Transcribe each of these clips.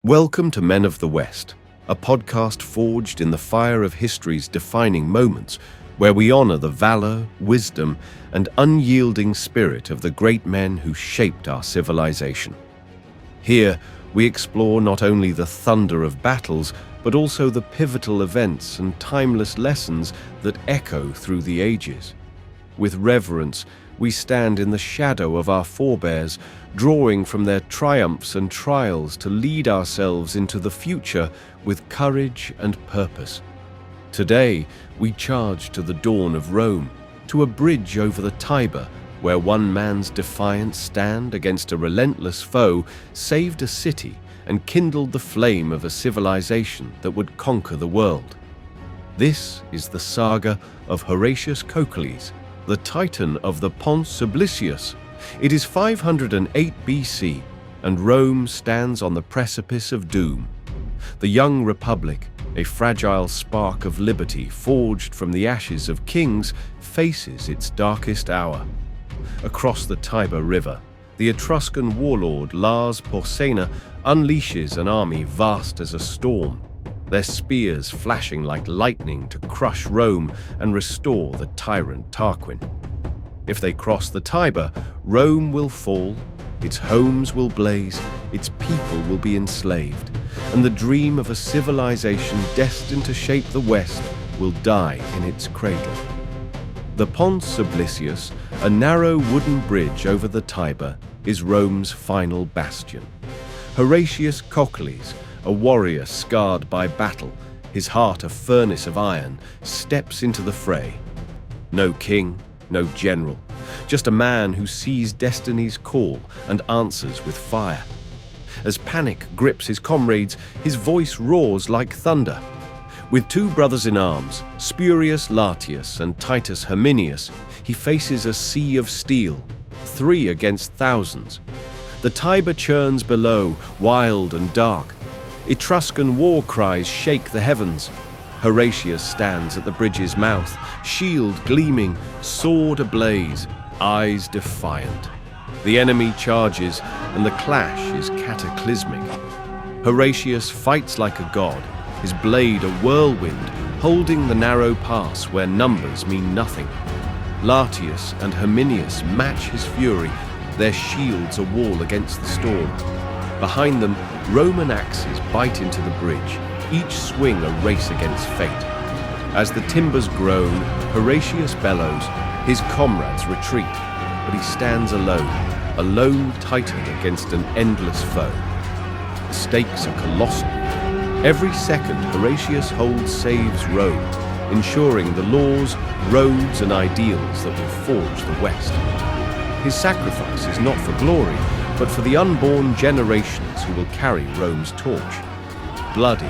Welcome to Men of the West, a podcast forged in the fire of history's defining moments, where we honor the valor, wisdom, and unyielding spirit of the great men who shaped our civilization. Here, we explore not only the thunder of battles, but also the pivotal events and timeless lessons that echo through the ages. With reverence, we stand in the shadow of our forebears, drawing from their triumphs and trials to lead ourselves into the future with courage and purpose. Today, we charge to the dawn of Rome, to a bridge over the Tiber, where one man's defiant stand against a relentless foe saved a city and kindled the flame of a civilization that would conquer the world. This is the saga of Horatius Cocles, the Titan of the Pons Sublicius. It is 508 BC, and Rome stands on the precipice of doom. The young republic, a fragile spark of liberty forged from the ashes of kings, faces its darkest hour. Across the Tiber River, the Etruscan warlord Lars Porsena unleashes an army vast as a storm, their spears flashing like lightning to crush Rome and restore the tyrant Tarquin. If they cross the Tiber, Rome will fall, its homes will blaze, its people will be enslaved, and the dream of a civilization destined to shape the West will die in its cradle. The Pons Sublicius, a narrow wooden bridge over the Tiber, is Rome's final bastion. Horatius Cocles, a warrior scarred by battle, his heart a furnace of iron, steps into the fray. No king, no general, just a man who sees destiny's call and answers with fire. As panic grips his comrades, his voice roars like thunder. With two brothers in arms, Spurius Latius and Titus Herminius, he faces a sea of steel, 3 against thousands. The Tiber churns below, wild and dark. Etruscan war cries shake the heavens. Horatius stands at the bridge's mouth, shield gleaming, sword ablaze, eyes defiant. The enemy charges, and the clash is cataclysmic. Horatius fights like a god, his blade a whirlwind, holding the narrow pass where numbers mean nothing. Latius and Herminius match his fury, their shields a wall against the storm. Behind them, Roman axes bite into the bridge, each swing a race against fate. As the timbers groan, Horatius bellows, his comrades retreat, but he stands alone, a lone titan against an endless foe. The stakes are colossal. Every second Horatius holds saves Rome, ensuring the laws, roads, and ideals that will forge the West. His sacrifice is not for glory, but for the unborn generations who will carry Rome's torch. Bloodied,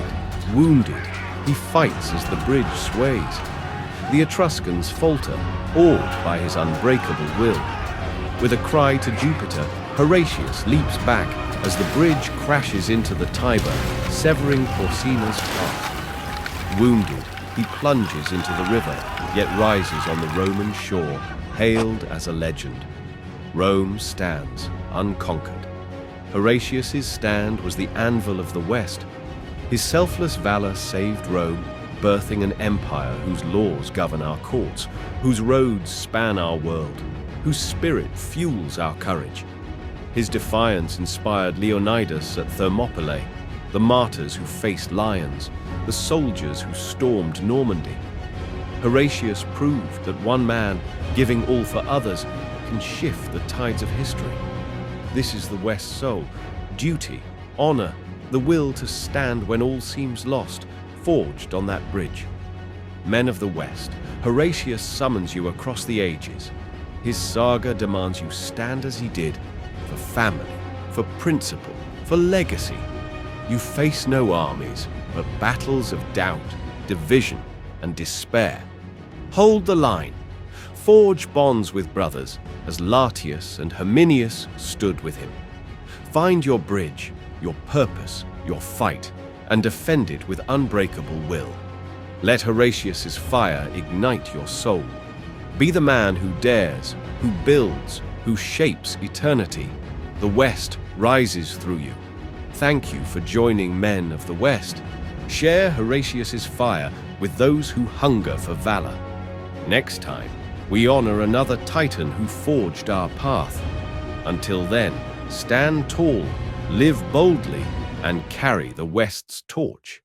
wounded, he fights as the bridge sways. The Etruscans falter, awed by his unbreakable will. With a cry to Jupiter, Horatius leaps back as the bridge crashes into the Tiber, severing Porsena's path. Wounded, he plunges into the river, yet rises on the Roman shore, hailed as a legend. Rome stands unconquered. Horatius's stand was the anvil of the West. His selfless valor saved Rome, birthing an empire whose laws govern our courts, whose roads span our world, whose spirit fuels our courage. His defiance inspired Leonidas at Thermopylae, the martyrs who faced lions, the soldiers who stormed Normandy. Horatius proved that one man, giving all for others, can shift the tides of history. This is the West's soul: duty, honor, the will to stand when all seems lost, forged on that bridge. Men of the West, Horatius summons you across the ages. His saga demands you stand as he did, for family, for principle, for legacy. You face no armies, but battles of doubt, division, and despair. Hold the line. Forge bonds with brothers, as Latius and Herminius stood with him. Find your bridge, your purpose, your fight, and defend it with unbreakable will. Let Horatius's fire ignite your soul. Be the man who dares, who builds, who shapes eternity. The West rises through you. thank you for joining men of the West. Share Horatius's fire with those who hunger for valor. Next time, we honor another Titan who forged our path. Until then, stand tall, live boldly, and carry the West's torch.